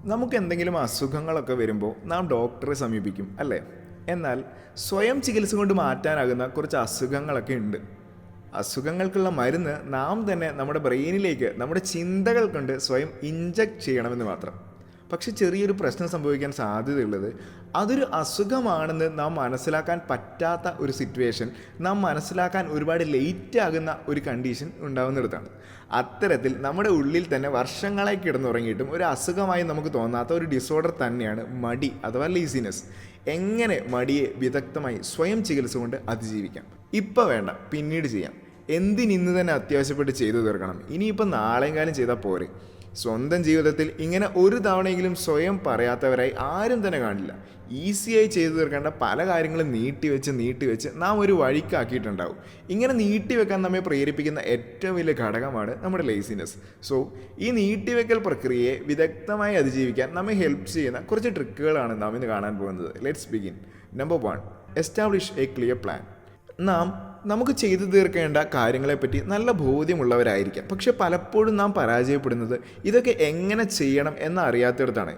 നമുക്ക് എന്തെങ്കിലും അസുഖങ്ങളൊക്കെ വരുമ്പോൾ നാം ഡോക്ടറെ സമീപിക്കും അല്ലേ? എന്നാൽ സ്വയം ചികിത്സ കൊണ്ട് മാറ്റാനാകുന്ന കുറച്ച് അസുഖങ്ങളൊക്കെ ഉണ്ട്. അസുഖങ്ങൾക്കുള്ള മരുന്ന് നാം തന്നെ നമ്മുടെ ബ്രെയിനിലേക്ക് നമ്മുടെ ചിന്തകൾ കൊണ്ട് സ്വയം ഇഞ്ചക്ട് ചെയ്യണമെന്ന് മാത്രം. പക്ഷെ ചെറിയൊരു പ്രശ്നം സംഭവിക്കാൻ സാധ്യതയുള്ളത് അതൊരു അസുഖമാണെന്ന് നാം മനസ്സിലാക്കാൻ പറ്റാത്ത ഒരു സിറ്റുവേഷൻ, നാം മനസ്സിലാക്കാൻ ഒരുപാട് ലേറ്റ് ആകുന്ന ഒരു കണ്ടീഷൻ ഉണ്ടാകുന്നിടത്താണ്. അത്തരത്തിൽ നമ്മുടെ ഉള്ളിൽ തന്നെ വർഷങ്ങളായി കിടന്നുറങ്ങിയിട്ടും ഒരു അസുഖമായി നമുക്ക് തോന്നാത്ത ഒരു ഡിസോർഡർ തന്നെയാണ് മടി അഥവാ ലേസിനെസ്. എങ്ങനെ മടിയെ വിദഗ്ധമായി സ്വയം ചികിത്സ കൊണ്ട് അതിജീവിക്കാം? ഇപ്പം വേണ്ട, പിന്നീട് ചെയ്യാം. എന്തിനിന്ന് തന്നെ അത്യാവശ്യപ്പെട്ട് ചെയ്തു തീർക്കണം? ഇനിയിപ്പോൾ നാളെയും കാലം ചെയ്താൽ പോരെ. സ്വന്തം ജീവിതത്തിൽ ഇങ്ങനെ ഒരു തവണയെങ്കിലും സ്വയം പറയാത്തവരായി ആരും തന്നെ കാണില്ല. ഈസിയായി ചെയ്തു തീർക്കേണ്ട പല കാര്യങ്ങളും നീട്ടിവെച്ച് നാം ഒരു വഴിക്കാക്കിയിട്ടുണ്ടാവും. ഇങ്ങനെ നീട്ടിവെക്കാൻ നമ്മെ പ്രേരിപ്പിക്കുന്ന ഏറ്റവും വലിയ ഘടകമാണ് നമ്മുടെ ലേസിനെസ്. സോ ഈ നീട്ടിവെക്കൽ പ്രക്രിയയെ വിദഗ്ധമായി അതിജീവിക്കാൻ നമ്മെ ഹെൽപ്പ് ചെയ്യുന്ന കുറച്ച് ട്രിക്കുകളാണ് നാം ഇന്ന് കാണാൻ പോകുന്നത്. Let's begin. Number 1, establish A clear plan. നമുക്ക് ചെയ്തു തീർക്കേണ്ട കാര്യങ്ങളെപ്പറ്റി നല്ല ബോധ്യമുള്ളവരായിരിക്കാം. പക്ഷെ പലപ്പോഴും നാം പരാജയപ്പെടുന്നത് ഇതൊക്കെ എങ്ങനെ ചെയ്യണം എന്നറിയാത്തിടത്താണ്.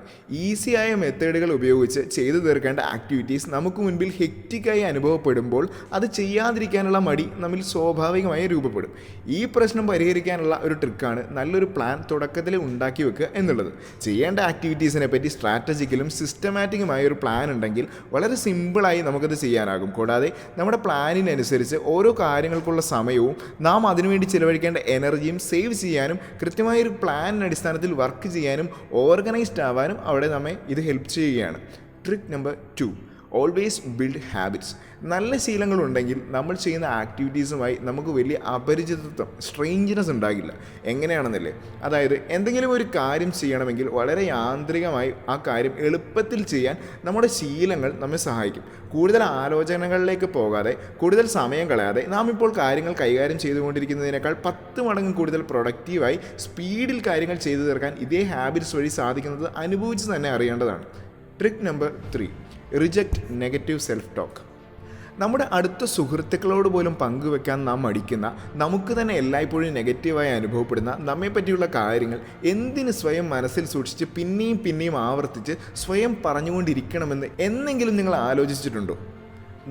ഈസിയായ മെത്തേഡുകൾ ഉപയോഗിച്ച് ചെയ്തു തീർക്കേണ്ട ആക്ടിവിറ്റീസ് നമുക്ക് മുൻപിൽ ഹെക്റ്റിക്കായി അനുഭവപ്പെടുമ്പോൾ അത് ചെയ്യാതിരിക്കാനുള്ള മടി നമ്മിൽ സ്വാഭാവികമായി രൂപപ്പെടും. ഈ പ്രശ്നം പരിഹരിക്കാനുള്ള ഒരു ട്രിക്കാണ് നല്ലൊരു പ്ലാൻ തുടക്കത്തിൽ ഉണ്ടാക്കി വെക്കുക എന്നുള്ളത്. ചെയ്യേണ്ട ആക്ടിവിറ്റീസിനെ പറ്റി സ്ട്രാറ്റജിക്കലും സിസ്റ്റമാറ്റിക്കുമായ ഒരു പ്ലാൻ ഉണ്ടെങ്കിൽ വളരെ സിമ്പിളായി നമുക്കത് ചെയ്യാനാകും. കൂടാതെ നമ്മുടെ പ്ലാനിനനുസരിച്ച് ഓരോ കാര്യങ്ങൾക്കുള്ള സമയവും നാം അതിനുവേണ്ടി ചിലവഴിക്കേണ്ട എനർജിയും സേവ് ചെയ്യാനും കൃത്യമായൊരു പ്ലാനിൻ്റെ അടിസ്ഥാനത്തിൽ വർക്ക് ചെയ്യാനും ഓർഗനൈസ്ഡ് ആവാനും അവിടെ നമ്മെ ഇത് ഹെൽപ്പ് ചെയ്യുകയാണ്. Trick number 2, always build habits. നല്ല ശീലങ്ങളുണ്ടെങ്കിൽ നമ്മൾ ചെയ്യുന്ന ആക്ടിവിറ്റീസുമായി നമുക്ക് വലിയ അപരിചിതത്വം, സ്ട്രേഞ്ച്നെസ് ഉണ്ടാകില്ല. എങ്ങനെയാണെന്നല്ലേ? അതായത് എന്തെങ്കിലും ഒരു കാര്യം ചെയ്യണമെങ്കിൽ വളരെ യാന്ത്രികമായി ആ കാര്യം എളുപ്പത്തിൽ ചെയ്യാൻ നമ്മുടെ ശീലങ്ങൾ നമ്മെ സഹായിക്കും. കൂടുതൽ ആലോചനകളിലേക്ക് പോകാതെ, കൂടുതൽ സമയം കളയാതെ നാം ഇപ്പോൾ കാര്യങ്ങൾ കൈകാര്യം ചെയ്തുകൊണ്ടിരിക്കുന്നതിനേക്കാൾ 10 മടങ്ങ് കൂടുതൽ പ്രൊഡക്റ്റീവായി സ്പീഡിൽ കാര്യങ്ങൾ ചെയ്തു തീർക്കാൻ ഇതേ ഹാബിറ്റ്സ് വഴി സാധിക്കുന്നത് അനുഭവിച്ച് തന്നെ അറിയേണ്ടതാണ്. Trick number 3, reject negative self talk. നമ്മുടെ അടുത്ത സുഹൃത്തുക്കളോട് പോലും പങ്കുവെക്കാൻ നാം മടിക്കുന്ന, നമുക്ക് തന്നെ എല്ലായ്പ്പോഴും നെഗറ്റീവായി അനുഭവപ്പെടുന്ന നമ്മെ പറ്റിയുള്ള കാര്യങ്ങൾ എന്തിന് സ്വയം മനസ്സിൽ സൂക്ഷിച്ച് പിന്നെയും ആവർത്തിച്ച് സ്വയം പറഞ്ഞുകൊണ്ടിരിക്കണമെന്ന് എന്നെങ്കിലും നിങ്ങൾ ആലോചിച്ചിട്ടുണ്ടോ?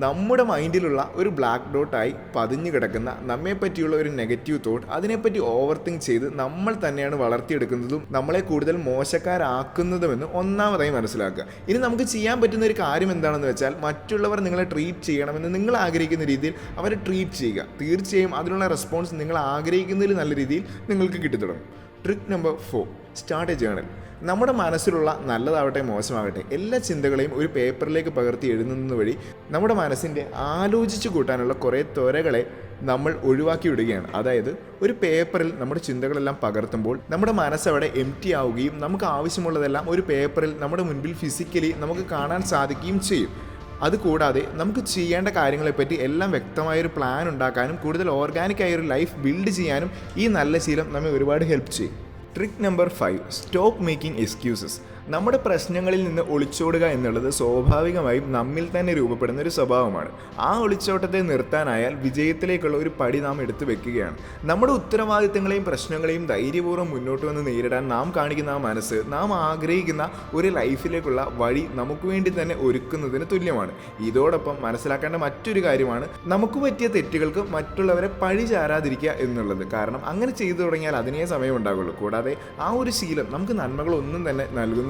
നമ്മുടെ മൈൻഡിലുള്ള ഒരു ബ്ലാക്ക് ഡോട്ടായി പതിഞ്ഞു കിടക്കുന്ന നമ്മെ പറ്റിയുള്ള ഒരു നെഗറ്റീവ് തോട്ട്, അതിനെപ്പറ്റി ഓവർ തിങ്ക് ചെയ്ത് നമ്മൾ തന്നെയാണ് വളർത്തിയെടുക്കുന്നതും നമ്മളെ കൂടുതൽ മോശക്കാരാക്കുന്നതുമെന്ന് ഒന്നാമതായി മനസ്സിലാക്കുക. ഇനി നമുക്ക് ചെയ്യാൻ പറ്റുന്ന ഒരു കാര്യം എന്താണെന്ന് വെച്ചാൽ, മറ്റുള്ളവർ നിങ്ങളെ ട്രീറ്റ് ചെയ്യണമെന്ന് നിങ്ങൾ ആഗ്രഹിക്കുന്ന രീതിയിൽ അവരെ ട്രീറ്റ് ചെയ്യുക. തീർച്ചയായും അതിനുള്ള റെസ്പോൺസ് നിങ്ങൾ ആഗ്രഹിക്കുന്നതിൽ നല്ല രീതിയിൽ നിങ്ങൾക്ക് കിട്ടിത്തുടങ്ങും. Trick number 4, start a journal. നമ്മുടെ മനസ്സിലുള്ള നല്ലതാവട്ടെ മോശമാകട്ടെ എല്ലാ ചിന്തകളെയും ഒരു പേപ്പറിലേക്ക് പകർത്തി എഴുതുന്നത് വഴി നമ്മുടെ മനസ്സിൻ്റെ ആലോചിച്ച് കൂട്ടാനുള്ള കുറേ ത്വരകളെ നമ്മൾ ഒഴിവാക്കി വിടുകയാണ്. അതായത് ഒരു പേപ്പറിൽ നമ്മുടെ ചിന്തകളെല്ലാം പകർത്തുമ്പോൾ നമ്മുടെ മനസ്സവിടെ എംപ്റ്റി ആവുകയും നമുക്ക് ആവശ്യമുള്ളതെല്ലാം ഒരു പേപ്പറിൽ നമ്മുടെ മുൻപിൽ ഫിസിക്കലി നമുക്ക് കാണാൻ സാധിക്കുകയും ചെയ്യും. അതുകൂടാതെ നമുക്ക് ചെയ്യേണ്ട കാര്യങ്ങളെപ്പറ്റി എല്ലാം വ്യക്തമായൊരു പ്ലാൻ ഉണ്ടാക്കാനും കൂടുതൽ ഓർഗാനിക്കായൊരു ലൈഫ് ബിൽഡ് ചെയ്യാനും ഈ നല്ല ശീലം നമ്മെ ഒരുപാട് ഹെൽപ്പ് ചെയ്യും. Trick number 5, stop making excuses. നമ്മുടെ പ്രശ്നങ്ങളിൽ നിന്ന് ഒളിച്ചോടുക എന്നുള്ളത് സ്വാഭാവികമായും നമ്മിൽ തന്നെ രൂപപ്പെടുന്ന ഒരു സ്വഭാവമാണ്. ആ ഒളിച്ചോട്ടത്തെ നിർത്താനായാൽ വിജയത്തിലേക്കുള്ള ഒരു പടി നാം എടുത്തു വെക്കുകയാണ്. നമ്മുടെ ഉത്തരവാദിത്തങ്ങളെയും പ്രശ്നങ്ങളെയും ധൈര്യപൂർവ്വം മുന്നോട്ട് വന്ന് നേരിടാൻ നാം കാണിക്കുന്ന ആ മനസ്സ് നാം ആഗ്രഹിക്കുന്ന ഒരു ലൈഫിലേക്കുള്ള വഴി നമുക്ക് വേണ്ടി തന്നെ ഒരുക്കുന്നതിന് തുല്യമാണ്. ഇതോടൊപ്പം മനസ്സിലാക്കേണ്ട മറ്റൊരു കാര്യമാണ് നമുക്ക് പറ്റിയ തെറ്റുകൾക്ക് മറ്റുള്ളവരെ പഴി ചാരാതിരിക്കുക എന്നുള്ളത്. കാരണം അങ്ങനെ ചെയ്തു തുടങ്ങിയാൽ അതിനേ സമയം ഉണ്ടാകുള്ളൂ. കൂടാതെ ആ ഒരു ശീലം നമുക്ക് നന്മകളൊന്നും തന്നെ നൽകുന്നു.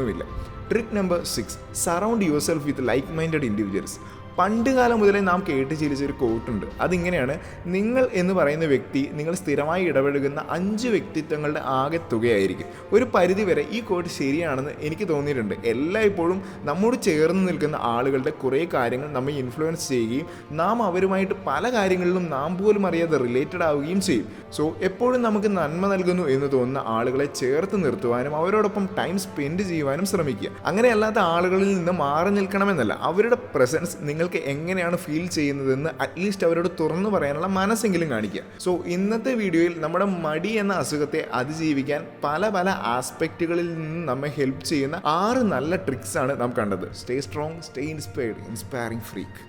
Trick number 6, surround your self with like minded individuals. പണ്ട് കാലം മുതലേ നാം കേട്ട് ശീലിച്ചൊരു കോട്ടുണ്ട്. അതിങ്ങനെയാണ്: നിങ്ങൾ എന്ന് പറയുന്ന വ്യക്തി നിങ്ങൾ സ്ഥിരമായി ഇടപഴകുന്ന 5 വ്യക്തിത്വങ്ങളുടെ ആകെ തുകയായിരിക്കും. ഒരു പരിധിവരെ ഈ കോട്ട് ശരിയാണെന്ന് എനിക്ക് തോന്നിയിട്ടുണ്ട്. എല്ലായ്പ്പോഴും നമ്മോട് ചേർന്ന് നിൽക്കുന്ന ആളുകളുടെ കുറേ കാര്യങ്ങൾ നമ്മെ ഇൻഫ്ലുവൻസ് ചെയ്യുകയും നാം അവരുമായിട്ട് പല കാര്യങ്ങളിലും നാം പോലും അറിയാതെ റിലേറ്റഡ് ആവുകയും ചെയ്യും. സോ എപ്പോഴും നമുക്ക് നന്മ നൽകുന്നു എന്ന് തോന്നുന്ന ആളുകളെ ചേർത്ത് നിർത്തുവാനും അവരോടൊപ്പം ടൈം സ്പെൻഡ് ചെയ്യുവാനും ശ്രമിക്കുക. അങ്ങനെയല്ലാത്ത ആളുകളിൽ നിന്ന് മാറി നിൽക്കണമെന്നല്ല, അവരുടെ പ്രസൻസ് നിങ്ങൾക്ക് എങ്ങനെയാണ് ഫീൽ ചെയ്യുന്നതെന്ന് അറ്റ്ലീസ്റ്റ് അവരോട് തുറന്നു പറയാനുള്ള മനസ്സെങ്കിലും കാണിക്കുക. സോ ഇന്നത്തെ വീഡിയോയിൽ നമ്മുടെ മടി എന്ന അസുഖത്തെ അതിജീവിക്കാൻ പല ആസ്പെക്റ്റുകളിൽ നിന്ന് നമ്മെ ഹെൽപ്പ് ചെയ്യുന്ന 6 നല്ല ട്രിക്സ് ആണ് നാം കണ്ടത്. Stay strong, stay inspired, inspiring freak.